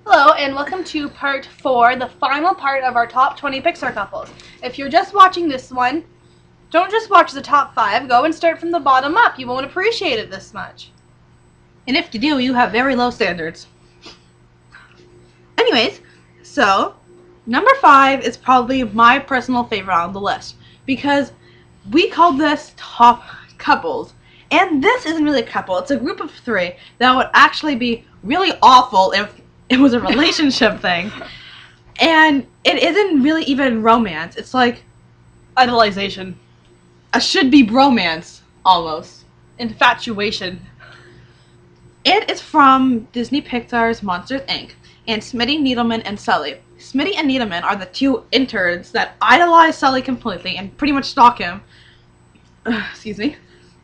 Hello, and welcome to part 4, the final part of our top 20 Pixar couples. If you're just watching this one, don't just watch the top 5, go and start from the bottom up. You won't appreciate it this much. And if you do, you have very low standards. Anyways, so, number 5 is probably my personal favorite on the list. Because we call this top couples. And this isn't really a couple, it's a group of 3 that would actually be really awful if it was a relationship thing. And it isn't really even romance. It's like Idolization. a should-be bromance, almost. Infatuation. It is from Disney Pixar's Monsters, Inc. and Smitty Needleman and Sully. Smitty and Needleman are the 2 interns that idolize Sully completely and pretty much stalk him. Excuse me.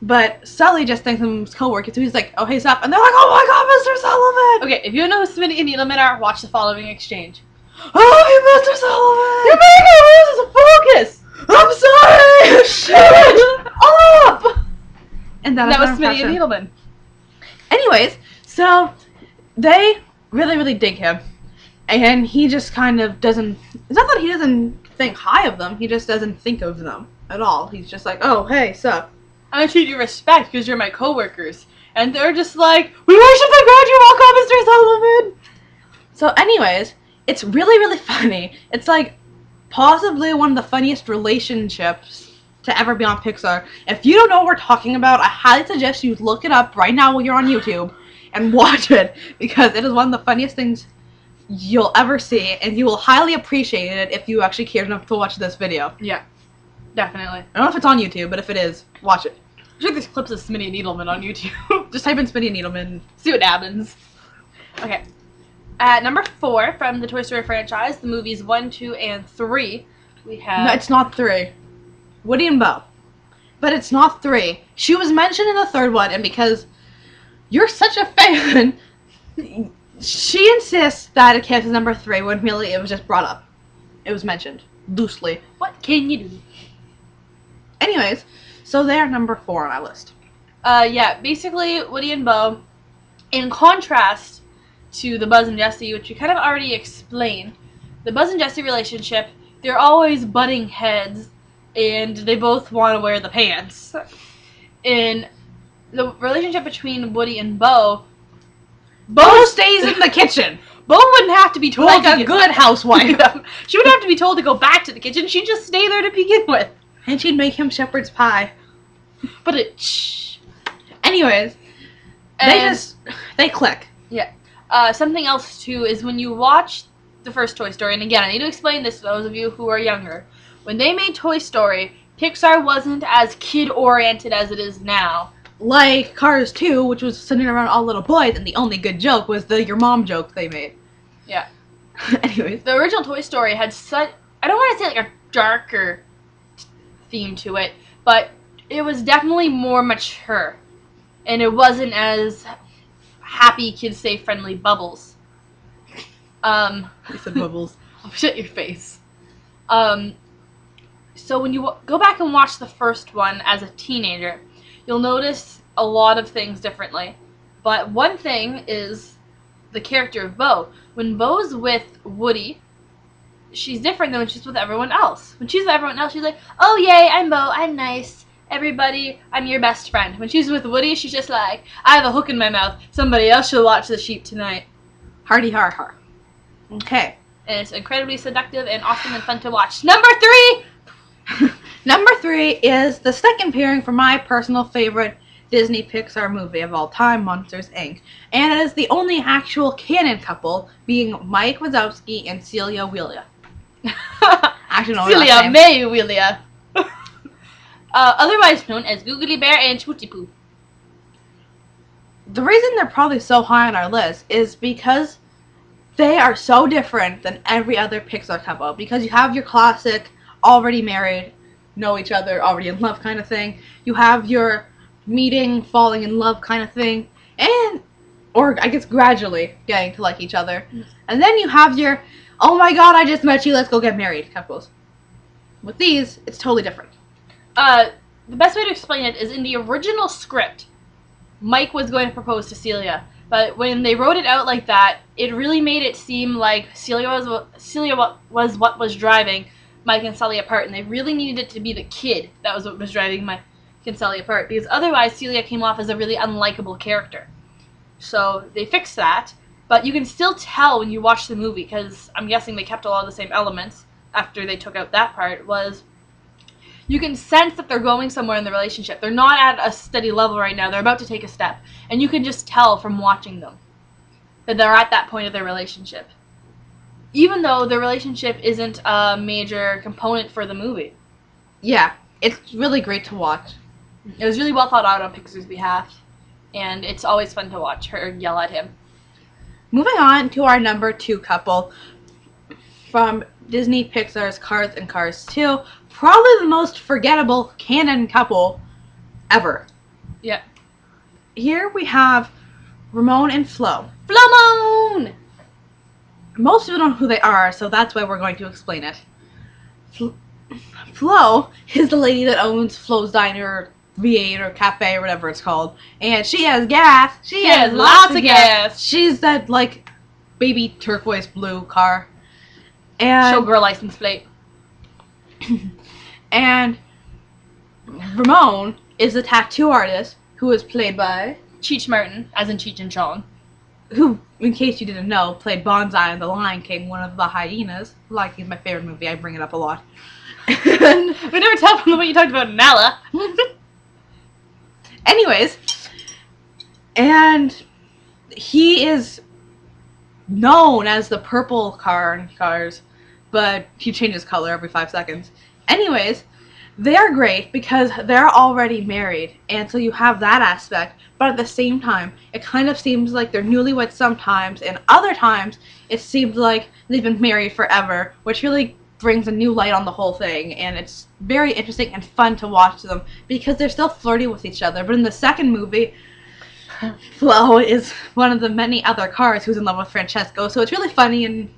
But Sully just thinks of him as co-worker, so he's like, oh, hey, sup? And they're like, oh my god, Mr. Sullivan! Okay, if you know who Smitty and Needleman are, watch the following exchange. Oh, hey, Mr. Sullivan! You're making me lose the focus! I'm sorry! Shut up! And That was Smitty and Needleman. Anyways, so they really dig him. And he just kind of doesn't... It's not that he doesn't think high of them, he just doesn't think of them at all. He's just like, oh, hey, sup? I treat you respect because you're my co-workers. And they're just like, we worship the ground you walk on, Mr. Sullivan! So anyways, it's really funny. It's like possibly one of the funniest relationships to ever be on Pixar. If you don't know what we're talking about, I highly suggest you look it up right now while you're on YouTube and watch it, because it is one of the funniest things you'll ever see, and you will highly appreciate it if you actually cared enough to watch this video. Yeah, definitely. I don't know if it's on YouTube, but if it is, watch it. I'm sure there's clips of Smitty and Needleman on YouTube. Just type in Smitty and Needleman. See what happens. Okay. At number 4 from the Toy Story franchise, the movies 1, 2, and 3, we have... No, it's not 3. Woody and Bo. But it's not 3. She was mentioned in the 3rd one, and because you're such a fan, she insists that it counts as number 3 when really it was just brought up. It was mentioned. Loosely. What can you do? Anyways, so they're number 4 on our list. Yeah, basically, Woody and Bo, in contrast to the Buzz and Jessie, which we kind of already explained, the Buzz and Jessie relationship, they're always butting heads, and they both want to wear the pants. In the relationship between Woody and Bo Stays in the kitchen. Bo wouldn't have to be told Like a good housewife. She wouldn't have to be told to go back to the kitchen. She'd just stay there to begin with. And she'd make him shepherd's pie. But shh. Anyways, they click. Yeah. Something else, too, is when you watch the first Toy Story, and again, I need to explain this to those of you who are younger. When they made Toy Story, Pixar wasn't as kid-oriented as it is now. Like Cars 2, which was centered around all little boys, and the only good joke was the your mom joke they made. Yeah. Anyways. The original Toy Story had such... I don't want to say like a darker theme to it, but it was definitely more mature. And it wasn't as happy, kid-safe, friendly Bubbles. You said Bubbles. Oh, shut your face. So when you go back and watch the first one as a teenager, you'll notice a lot of things differently. But one thing is the character of Bo. When Bo's with Woody, she's different than when she's with everyone else. When she's with everyone else, she's like, oh yay, I'm Bo, I'm nice. Everybody, I'm your best friend. When she's with Woody, she's just like, I have a hook in my mouth. Somebody else should watch the sheep tonight. Hardy har har. Okay. And it's incredibly seductive and awesome and fun to watch. Number 3! Number 3 is the second pairing for my personal favorite Disney Pixar movie of all time, Monsters, Inc. And it is the only actual canon couple, being Mike Wazowski and Celia Wheelia. Actually, no, Celia May Wheelia. Otherwise known as Googly Bear and Schmooty Poo. The reason they're probably so high on our list is because they are so different than every other Pixar couple. Because you have your classic, already married, know each other, already in love kind of thing. You have your meeting, falling in love kind of thing. Or I guess gradually getting to like each other. And then you have your, oh my god, I just met you, let's go get married couples. With these, it's totally different. The best way to explain it is in the original script, Mike was going to propose to Celia, But when they wrote it out like that, it really made it seem like Celia was what was driving Mike and Sully apart, and they really needed it to be the kid that was what was driving Mike and Sully apart, because otherwise Celia came off as a really unlikable character. So they fixed that, but you can still tell when you watch the movie, because I'm guessing they kept a lot of the same elements after they took out that part, was you can sense that they're going somewhere in the relationship. They're not at a steady level right now. They're about to take a step. And you can just tell from watching them that they're at that point of their relationship. Even though their relationship isn't a major component for the movie. Yeah, it's really great to watch. It was really well thought out on Pixar's behalf. And it's always fun to watch her yell at him. Moving on to our number 2 couple from Disney Pixar's Cars and Cars 2. Probably the most forgettable canon couple ever. Yeah. Here we have Ramon and Flo. Flamone! Most people don't know who they are, so that's why we're going to explain it. Flo is the lady that owns Flo's Diner, V8, or Cafe, or whatever it's called. And she has gas. She has lots of gas. She's that, like, baby turquoise blue car. And Showgirl license plate. And Ramon is the tattoo artist who is played by Cheech Martin, as in Cheech and Chong. Who, in case you didn't know, played Bonsai in The Lion King, one of the hyenas. Lion King is my favorite movie. I bring it up a lot. We never tell from the way you talked about Nala. Anyways, and he is known as the purple car in Cars, but he changes color every 5 seconds. Anyways, they are great because they're already married, and so you have that aspect, but at the same time, it kind of seems like they're newlyweds sometimes, and other times, it seems like they've been married forever, which really brings a new light on the whole thing, and it's very interesting and fun to watch them, because they're still flirty with each other, but in the second movie, Flo is one of the many other cars who's in love with Francesco, so it's really funny and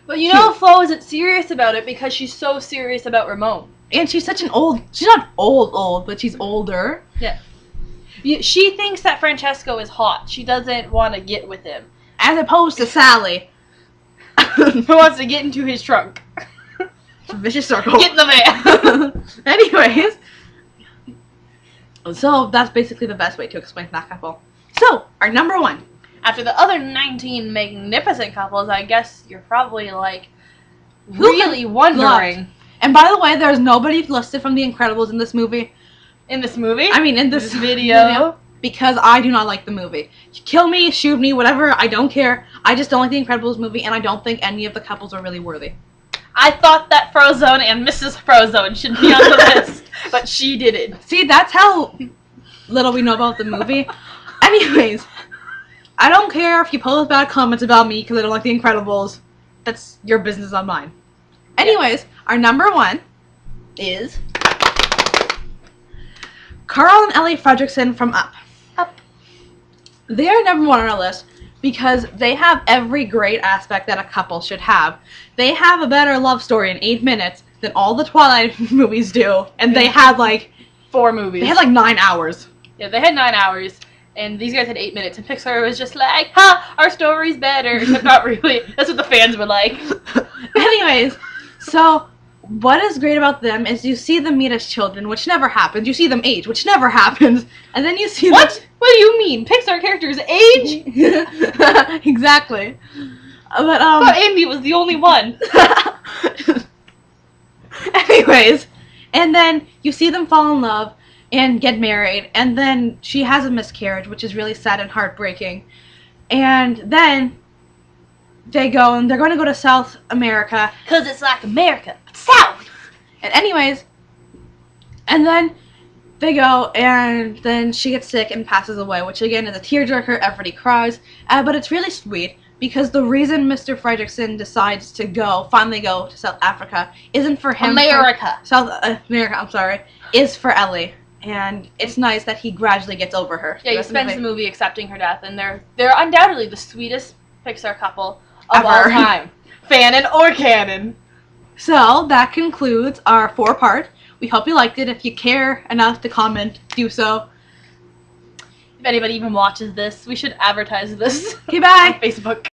But you know Flo isn't serious about it because she's so serious about Ramon. And she's such an she's not old, but she's older. Yeah. She thinks that Francesco is hot. She doesn't want to get with him. As opposed to Sally. Who wants to get into his trunk. It's a vicious circle. Get in the van. Anyways. So that's basically the best way to explain that couple. So, our number 1. After the other 19 magnificent couples, I guess you're probably like Who really wondering. And by the way, there's nobody listed from The Incredibles in this movie. In this movie? I mean, in this video. Because I do not like the movie. Kill me, shoot me, whatever, I don't care. I just don't like The Incredibles movie, and I don't think any of the couples are really worthy. I thought that Frozone and Mrs. Frozone should be on the list, but she didn't. See, that's how little we know about the movie. Anyways, I don't care if you post bad comments about me because I don't like The Incredibles. That's your business, not mine. Anyways, our number 1 is Carl and Ellie Fredrickson from Up. Up. They are number 1 on our list because they have every great aspect that a couple should have. They have a better love story in 8 minutes than all the Twilight movies do, and they had like 4 movies. They had like 9 hours. Yeah, they had 9 hours, and these guys had 8 minutes, and Pixar was just like, ha, our story's better. Except not really. That's what the fans were like. Anyways, so what is great about them is you see them meet as children, which never happens. You see them age, which never happens. And then you see What? What do you mean? Pixar characters age? Exactly. But Amy was the only one. Anyways, and then you see them fall in love and get married, and then she has a miscarriage, which is really sad and heartbreaking. And then they go, and they're going to go to South America. Because it's like America, but South. And anyways, and then they go, and then she gets sick and passes away, which again is a tearjerker. Everybody cries. But it's really sweet, because the reason Mr. Fredrickson decides to finally go to South Africa isn't for him. South America, I'm sorry, is for Ellie. And it's nice that he gradually gets over her. Yeah, he spends the movie accepting her death, and they're undoubtedly the sweetest Pixar couple of Ever. all time. Fannon or canon. So, that concludes our 4-part. We hope you liked it. If you care enough to comment, do so. If anybody even watches this, we should advertise this Okay, bye. on Facebook.